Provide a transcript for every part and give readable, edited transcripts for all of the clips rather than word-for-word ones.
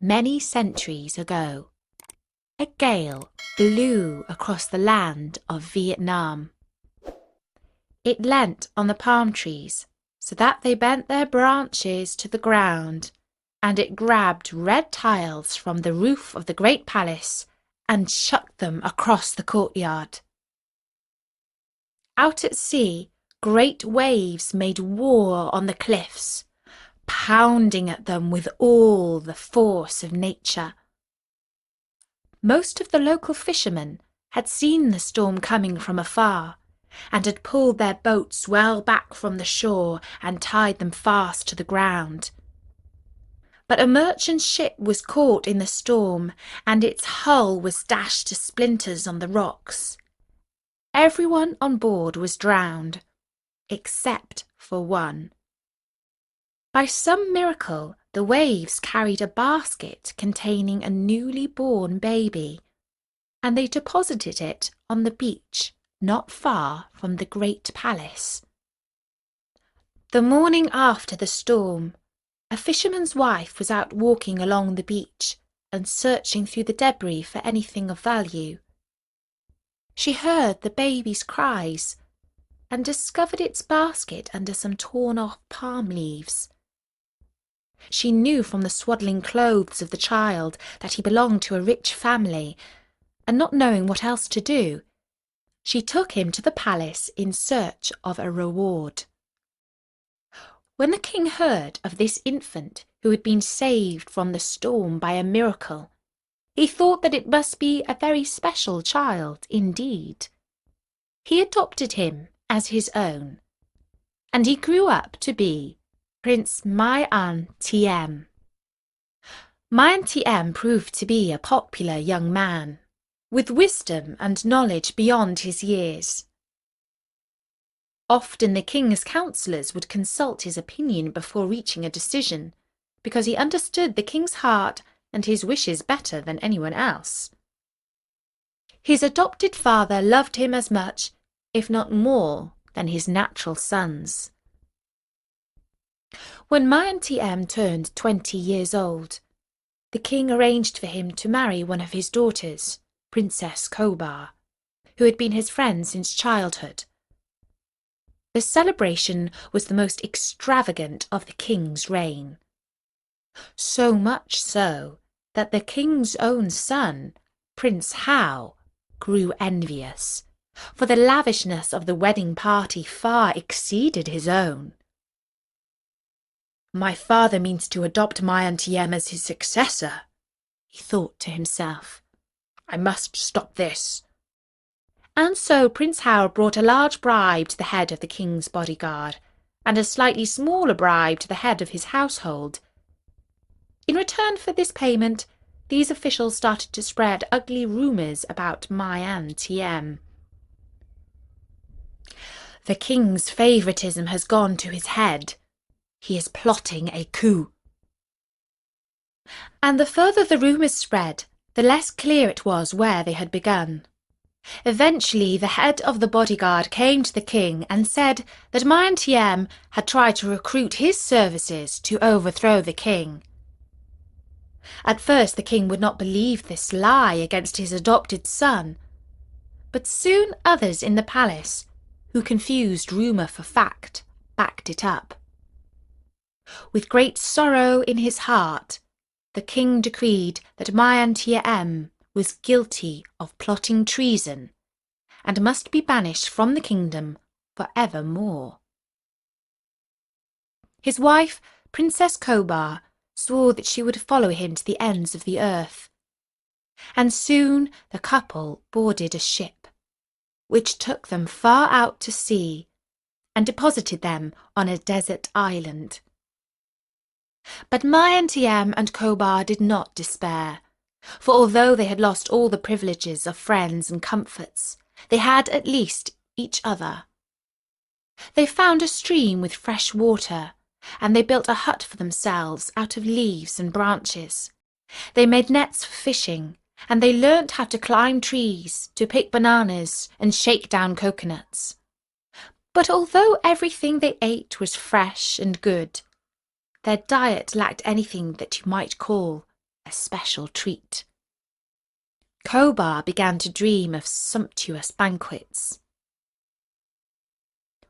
many centuries ago, a gale blew across the land of Vietnam. It leant on the palm trees so that they bent their branches to the ground, and it grabbed red tiles from the roof of the great palace and chucked them across the courtyard. Out at sea, great waves made war on the cliffs, pounding at them with all the force of nature. Most of the local fishermen had seen the storm coming from afar, and had pulled their boats well back from the shore and tied them fast to the ground. But a merchant ship was caught in the storm, and its hull was dashed to splinters on the rocks. Everyone on board was drowned, except for one. By some miracle, the waves carried a basket containing a newly born baby, and they deposited it on the beach not far from the great palace. The morning after the storm, a fisherman's wife was out walking along the beach and searching through the debris for anything of value. She heard the baby's cries and discovered its basket under some torn-off palm leaves. She knew from the swaddling clothes of the child that he belonged to a rich family, and not knowing what else to do, she took him to the palace in search of a reward. When the king heard of this infant who had been saved from the storm by a miracle, he thought that it must be a very special child indeed. He adopted him as his own, and he grew up to be Prince Mai An Tiem. Mai An Tiem proved to be a popular young man, with wisdom and knowledge beyond his years. Often the king's counsellors would consult his opinion before reaching a decision, because he understood the king's heart and his wishes better than anyone else. His adopted father loved him as much, if not more, than his natural sons. When Mai An Tiem turned 20 years old, the king arranged for him to marry one of his daughters, Princess Kobar, who had been his friend since childhood. The celebration was the most extravagant of the king's reign. So much so that the king's own son, Prince Hao, grew envious, for the lavishness of the wedding party far exceeded his own. "My father means to adopt Mai An Tiem as his successor," he thought to himself. "I must stop this." And so Prince Hao brought a large bribe to the head of the king's bodyguard, and a slightly smaller bribe to the head of his household. In return for this payment, these officials started to spread ugly rumours about Mai An Tiem. "The king's favouritism has gone to his head. He is plotting a coup." And the further the rumours spread, the less clear it was where they had begun. Eventually, the head of the bodyguard came to the king and said that Mai An Tiem had tried to recruit his services to overthrow the king. At first, the king would not believe this lie against his adopted son, but soon others in the palace, who confused rumour for fact, backed it up. With great sorrow in his heart, the king decreed that Mai An Tiem was guilty of plotting treason and must be banished from the kingdom for evermore. His wife, Princess Kobar, swore that she would follow him to the ends of the earth, and soon the couple boarded a ship, which took them far out to sea and deposited them on a desert island. But Mai An Tiem and Kobar did not despair, for although they had lost all the privileges of friends and comforts, they had at least each other. They found a stream with fresh water, and they built a hut for themselves out of leaves and branches. They made nets for fishing, and they learnt how to climb trees, to pick bananas and shake down coconuts. But although everything they ate was fresh and good, their diet lacked anything that you might call a special treat. Kobar began to dream of sumptuous banquets.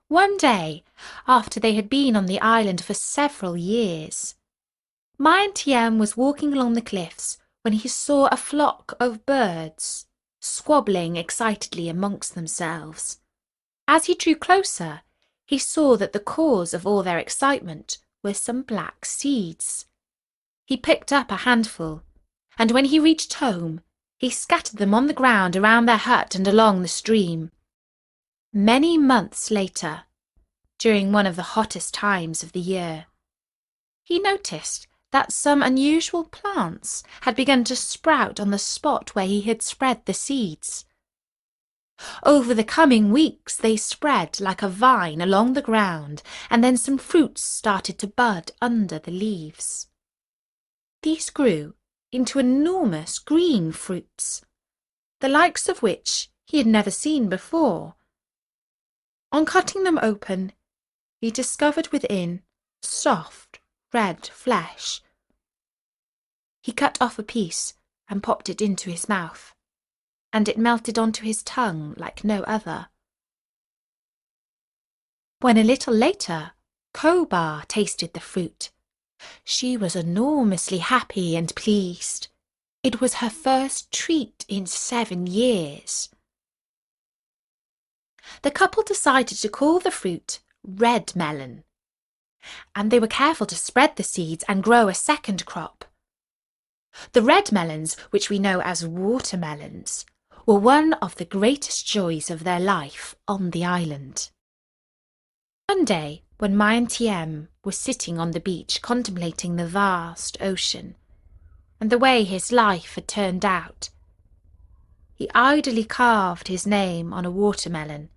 One day, after they had been on the island for several years, Mai An Tiem was walking along the cliffs when he saw a flock of birds squabbling excitedly amongst themselves. As he drew closer, he saw that the cause of all their excitement were some black seeds. He picked up a handful, and when he reached home, he scattered them on the ground around their hut and along the stream. Many months later, during one of the hottest times of the year, he noticed that some unusual plants had begun to sprout on the spot where he had spread the seeds. Over the coming weeks they spread like a vine along the ground, and then some fruits started to bud under the leaves. These grew into enormous green fruits, the likes of which he had never seen before. On cutting them open, he discovered within soft, red flesh. He cut off a piece and popped it into his mouth, and it melted onto his tongue like no other. When a little later Kobar tasted the fruit, she was enormously happy and pleased. It was her first treat in 7 years. The couple decided to call the fruit red melon, and they were careful to spread the seeds and grow a second crop. The red melons, which we know as watermelons, were one of the greatest joys of their life on the island. One day, when Mai An Tiem was sitting on the beach contemplating the vast ocean and the way his life had turned out, he idly carved his name on a watermelon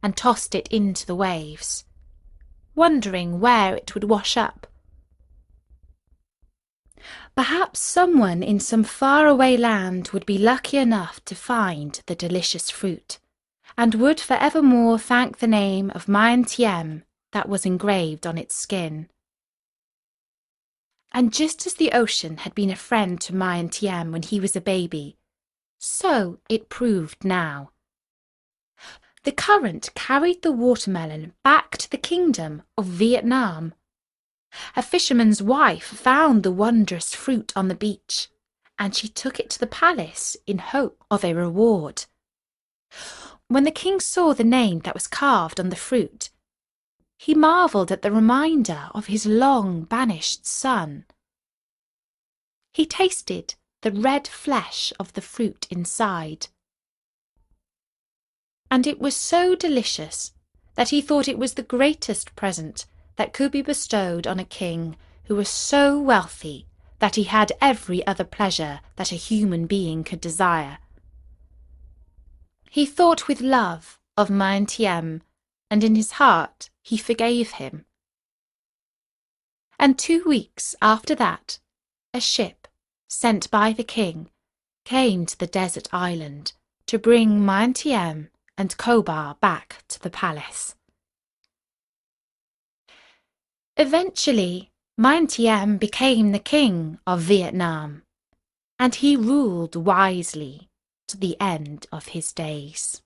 and tossed it into the waves, wondering where it would wash up. Perhaps someone in some faraway land would be lucky enough to find the delicious fruit, and would forevermore thank the name of Mai An Tiem that was engraved on its skin. And just as the ocean had been a friend to Mai An Tiem when he was a baby, so it proved now. The current carried the watermelon back to the kingdom of Vietnam. A fisherman's wife found the wondrous fruit on the beach, and she took it to the palace in hope of a reward. When the king saw the name that was carved on the fruit, he marvelled at the reminder of his long-banished son. He tasted the red flesh of the fruit inside, and it was so delicious that he thought it was the greatest present that could be bestowed on a king who was so wealthy that he had every other pleasure that a human being could desire. He thought with love of Mai An Tiem, and in his heart he forgave him. And 2 weeks after that, a ship sent by the king came to the desert island to bring Mai An Tiem and Kobar back to the palace. Eventually, Mai An Tiem became the king of Vietnam, and he ruled wisely to the end of his days.